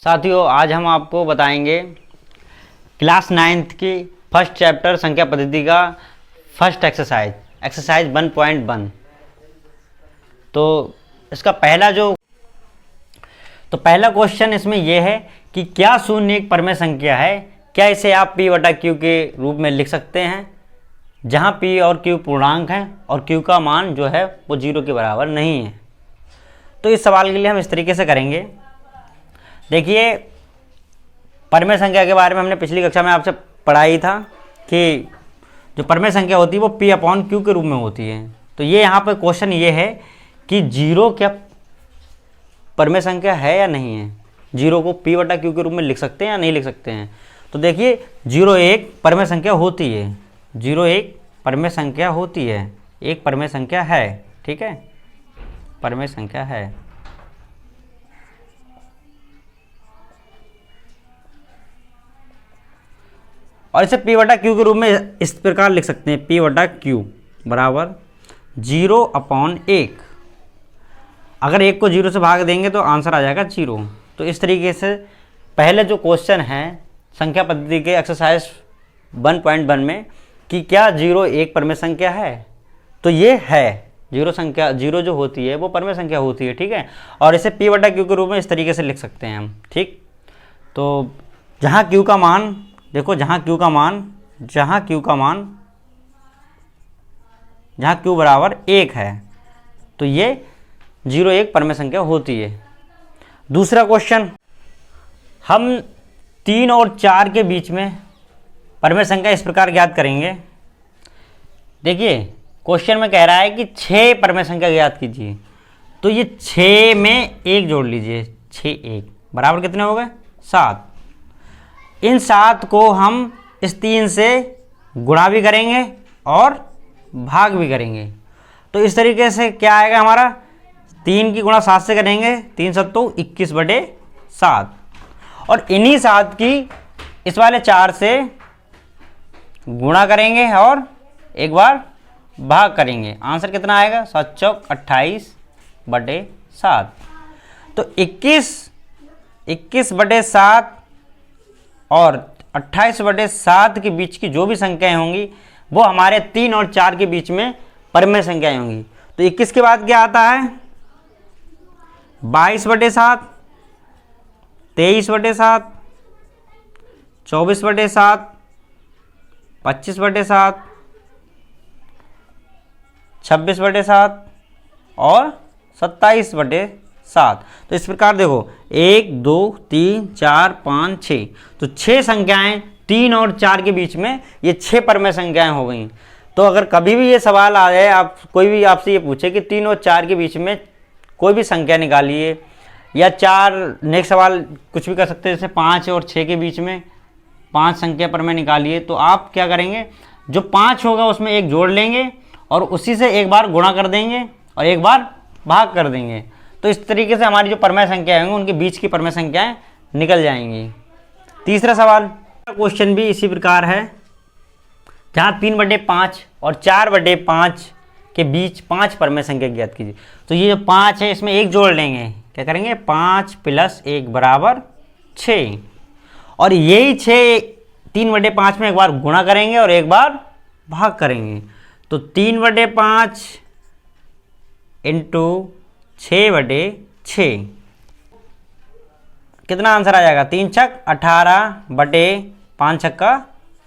साथियों, आज हम आपको बताएंगे क्लास 9th की फर्स्ट चैप्टर संख्या पद्धति का फर्स्ट एक्सरसाइज 1.1। तो इसका पहला क्वेश्चन इसमें यह है कि क्या शून्य एक परमेय संख्या है? क्या इसे आप p बटा q के रूप में लिख सकते हैं, जहां p और q पूर्णांक हैं और q का मान जो है वो 0 के बराबर नहीं है। तो इस सवाल के लिए हम इस तरीके से करेंगे। देखिए, परमेय संख्या के बारे में हमने पिछली कक्षा में आपसे पढ़ाई था कि जो परमेय संख्या होती है वो p अपॉन q के रूप में होती है। तो ये यहाँ पर क्वेश्चन ये है कि 0 क्या परमेय संख्या है या नहीं है। 0 को p बटा q के रूप में लिख सकते हैं या नहीं लिख सकते हैं। तो देखिए, 0 एक परमेय संख्या होती है। 0 एक परमेय संख्या होती है, एक परमेय संख्या है। ठीक है, परमेय संख्या है। और इसे p बटा q के रूप में इस प्रकार लिख सकते हैं, p बटा q बराबर 0 अपॉन 1। अगर 1 को 0 से भाग देंगे तो आंसर आ जाएगा 0। तो इस तरीके से पहले जो क्वेश्चन है संख्या पद्धति के एक्सरसाइज 1.1 में कि क्या 0 एक परमेय संख्या है, तो ये है। 0 जो होती है वो परमेय संख्या होती है। ठीक है, और इसे p बटा q के रूप में इस तरीके से लिख सकते हैं हम। ठीक, तो जहाँ q का मान देखो, जहाँ q बराबर 1 है तो ये 0 एक परमेय संख्या होती है। दूसरा क्वेश्चन, हम 3 और 4 के बीच में परमेय संख्या इस प्रकार ज्ञात करेंगे। देखिए, क्वेश्चन में कह रहा है कि 6 परमेय संख्या ज्ञात कीजिए। तो ये 6 में 1 जोड़ लीजिए, 6 1 बराबर कितने हो गए? 7। इन 7 को हम इस 3 से गुणा भी करेंगे और भाग भी करेंगे। तो इस तरीके से क्या आएगा हमारा, 3 की गुणा 7 से करेंगे, 3 सत्तू 21 बटे 7। और इन्हीं 7 की इस वाले 4 से गुणा करेंगे और एक बार भाग करेंगे। आंसर कितना आएगा? 7 चौक 28 बटे 7। तो 21 बटे 7 और 28 बटे 7 के बीच की जो भी संख्याएं होंगी वो हमारे 3 और 4 के बीच में परमेय संख्याएं होंगी। तो 21 के बाद क्या आता है? 22 बटे 7, 23 बटे 7, 24 बटे 7, 25 बटे 7, 26 बटे 7 और 27 बटे 7। तो इस प्रकार देखो, 1 2 3 4 5 6, तो 6 संख्याएं 3 और 4 के बीच में ये 6 परमेय संख्याएं हो गई। तो अगर कभी भी ये सवाल आ जाए, कोई भी आपसे ये पूछे कि 3 और 4 के बीच में कोई भी संख्या निकालिए, या 4 नेक्स्ट सवाल कुछ भी कर सकते हैं, जैसे 5 और 6 के बीच में 5 संख्या परमेय निकालिए, तो आप क्या करेंगे, जो 5 होगा उसमें 1 जोड़ लेंगे और उसी से एक बार गुणा कर देंगे और एक बार भाग कर देंगे। तो इस तरीके से हमारी जो परमेय संख्या होंगी उनके बीच की परमेय संख्याएं निकल जाएंगी। तीसरा सवाल, क्वेश्चन भी इसी प्रकार है, जहाँ 3 बटे 5 और 4 बटे 5 के बीच 5 परमेय संख्या ज्ञात कीजिए। तो ये जो 5 है इसमें 1 जोड़ लेंगे, क्या करेंगे, 5 + 1 बराबर 6। और यही 6 3 बटे 5 में एक बार गुणा करेंगे और एक बार भाग करेंगे। तो 3 बटे 5 इंटू 6 बटे 6, कितना आंसर आ जाएगा? 3 छक 18 बटे 5 छक्का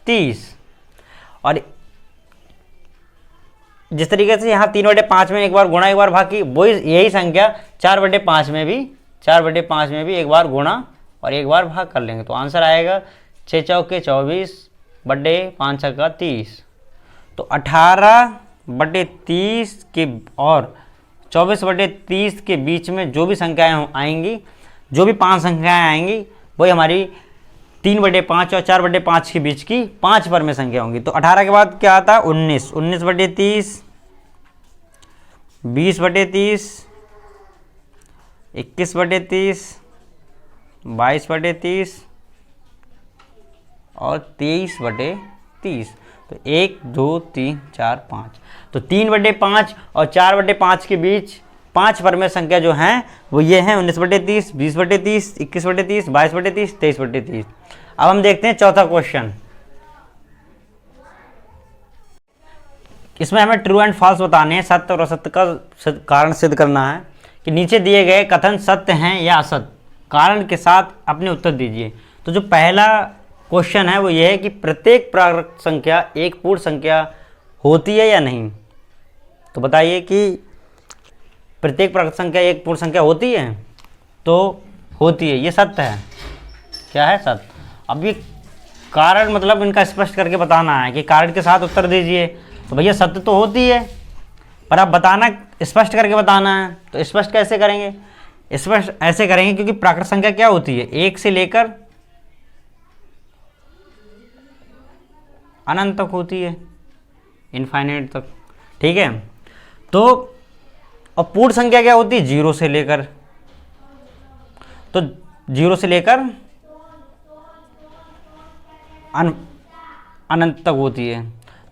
30। और जिस तरीके से यहाँ 3 बटे 5 में एक बार गुणा एक बार भाग की, वही यही संख्या 4 बटे 5 में भी एक बार गुणा और एक बार भाग कर लेंगे। तो आंसर आएगा 6 चौके 24 बटे 5 छक्का 30। तो 18 बटे 30 के और 24 बटे 30 के बीच में जो भी संख्याएं आएंगी, जो भी 5 संख्याएं आएंगी, वही हमारी 3 बटे 5 और 4 बटे 5 के बीच की 5 परमेय संख्या होंगी। तो 18 के बाद क्या आता है? 19 बटे 30, 20 बटे 30, 21 बटे 30, 22 बटे 30 और 23 बटे 30। तो 1 2 3 4 5, तो 3 बटे 5 और 4 बटे 5 के बीच 5 परमेय संख्या जो हैं वो ये हैं 19/30, 20/30, 21/30, 22/30, 23/30। अब हम देखते हैं चौथा क्वेश्चन। इसमें हमें ट्रू एंड फॉल्स बताने हैं, सत्य और असत्य का कारण सिद्ध करना है कि नीचे दिए गए कथन सत्य हैं या असत्य, कारण के साथ अपने उत्तर दीजिए। तो जो पहला क्वेश्चन है वो ये है कि प्रत्येक प्राकृत संख्या एक पूर्ण संख्या होती है या नहीं। तो बताइए कि प्रत्येक प्राकृत संख्या एक पूर्ण संख्या होती है, तो होती है, ये सत्य है। क्या है? सत्य। अब ये कारण मतलब इनका स्पष्ट करके बताना है कि कारण के साथ उत्तर दीजिए। तो भैया सत्य तो होती है, पर आप बताना, स्पष्ट करके बताना है। तो स्पष्ट कैसे करेंगे? स्पष्ट ऐसे करेंगे क्योंकि प्राकृत संख्या क्या होती है? 1 से लेकर अनंत तक होती है, इनफाइनाइट तक। ठीक है। तो और पूर्ण संख्या क्या होती है? 0 से लेकर, तो 0 से लेकर अनंत तक होती है।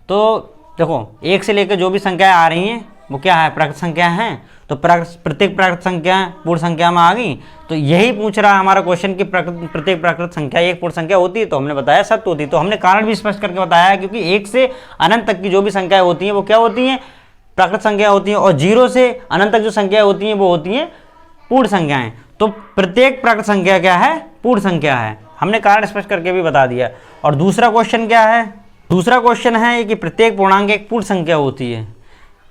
तो देखो 1 से लेकर जो भी संख्याएं आ रही हैं वो क्या है? प्राकृत संख्या हैं। तो प्रत्येक प्राकृत संख्या पूर्ण संख्या में आ गई। तो यही पूछ रहा है हमारा क्वेश्चन कि प्रत्येक प्राकृत संख्या एक पूर्ण संख्या होती है। तो हमने बताया सत्य होती है। तो हमने कारण भी स्पष्ट करके बताया है क्योंकि 1 से अनंत तक की जो भी संख्याएं होती हैं वो क्या होती हैं? प्राकृत संख्या होती हैं। और 0 से अनंत तक जो संख्याएं होती हैं वो होती हैं पूर्ण संख्याएं। तो प्रत्येक प्राकृत संख्या क्या है? पूर्ण संख्या है। हमने कारण स्पष्ट करके भी बता दिया। और दूसरा क्वेश्चन क्या है? दूसरा क्वेश्चन है कि प्रत्येक पूर्णांक एक पूर्ण संख्या होती है।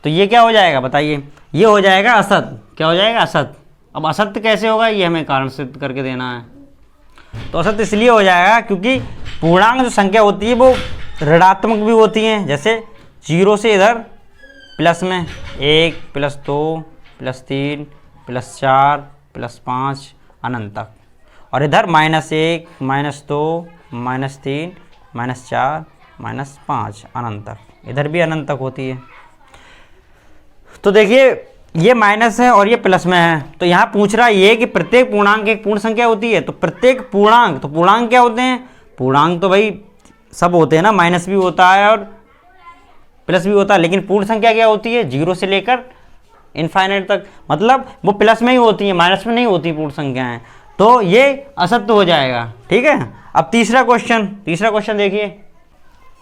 तो ये क्या हो जाएगा? बताइए। ये हो जाएगा असत्य। क्या हो जाएगा? असत्य। अब असत्य कैसे होगा? ये हमें कारण सिद्ध करके देना है। तो असत्य इसलिए हो जाएगा क्योंकि पूर्णांक जो संख्या होती है वो ऋणात्मक भी होती हैं। जैसे 0 से इधर प्लस में 1 + 2 + 3 + 4 + 5 अनंत तक, और इधर -1 -2 -3 -4 -5 अनंत तक। इधर भी अनंत तक होती है। तो देखिए ये माइनस है और ये प्लस में है। तो यहाँ पूछ रहा है ये कि प्रत्येक पूर्णांक एक पूर्ण संख्या होती है। तो प्रत्येक पूर्णांक, तो पूर्णांक क्या होते हैं? पूर्णांक तो भाई सब होते हैं ना, माइनस भी होता है और प्लस भी होता है। लेकिन पूर्ण संख्या क्या होती है? 0 से लेकर इनफाइनाइट तक, मतलब वो प्लस में ही होती है, माइनस में नहीं होती पूर्ण संख्याएं। तो ये असत्य हो जाएगा। ठीक है। अब तीसरा क्वेश्चन देखिए।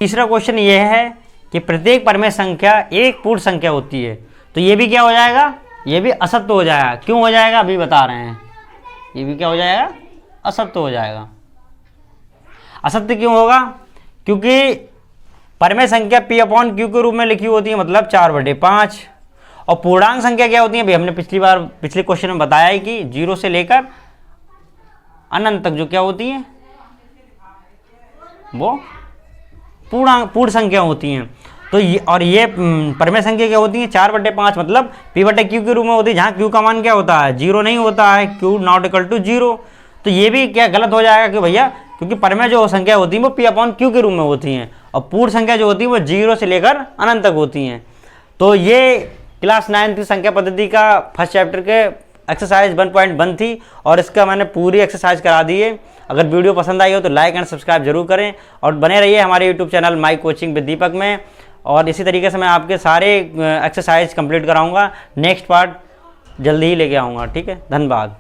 तीसरा क्वेश्चन ये है कि प्रत्येक परमेय संख्या एक पूर्ण संख्या होती है। तो ये भी क्या हो जाएगा? ये भी असत्य हो जाएगा। क्यों हो जाएगा? अभी बता रहे हैं। ये भी क्या हो जाएगा? असत्य हो जाएगा। असत्य क्यों होगा? क्योंकि परमेय संख्या P/Q के रूप में लिखी होती है, मतलब 4/5। और पूर्णांक संख्या क्या होती है? भाई हमने पिछले क्वेश्चन में बताया है कि 0 से लेकर अनंत तक जो क्या होती है वो पूर्ण संख्या होती हैं। तो ये परमेय संख्या क्या होती है? 4/5, मतलब P/Q के रूप में होती है, जहाँ Q का मान क्या होता है? 0 नहीं होता है। Q ≠ 0। तो ये भी क्या गलत हो जाएगा कि भैया, क्योंकि परमेय जो संख्या होती है वो P/Q के रूप में होती हैं, और पूर्ण संख्या जो होती है वो 0 से लेकर अनंत तक होती हैं। तो ये क्लास 9 की संख्या पद्धति का फर्स्ट चैप्टर के एक्सरसाइज 1.1 थी, और इसका मैंने पूरी एक्सरसाइज करा दी है। अगर वीडियो पसंद आई हो तो लाइक एंड सब्सक्राइब जरूर करें, और बने रहिए हमारे YouTube channel my coaching with Deepak में। और इसी तरीके से मैं आपके सारे एक्सरसाइज कंप्लीट कराऊंगा। नेक्स्ट पार्ट जल्दी ही लेके आऊँगा। ठीक है, धन्यवाद।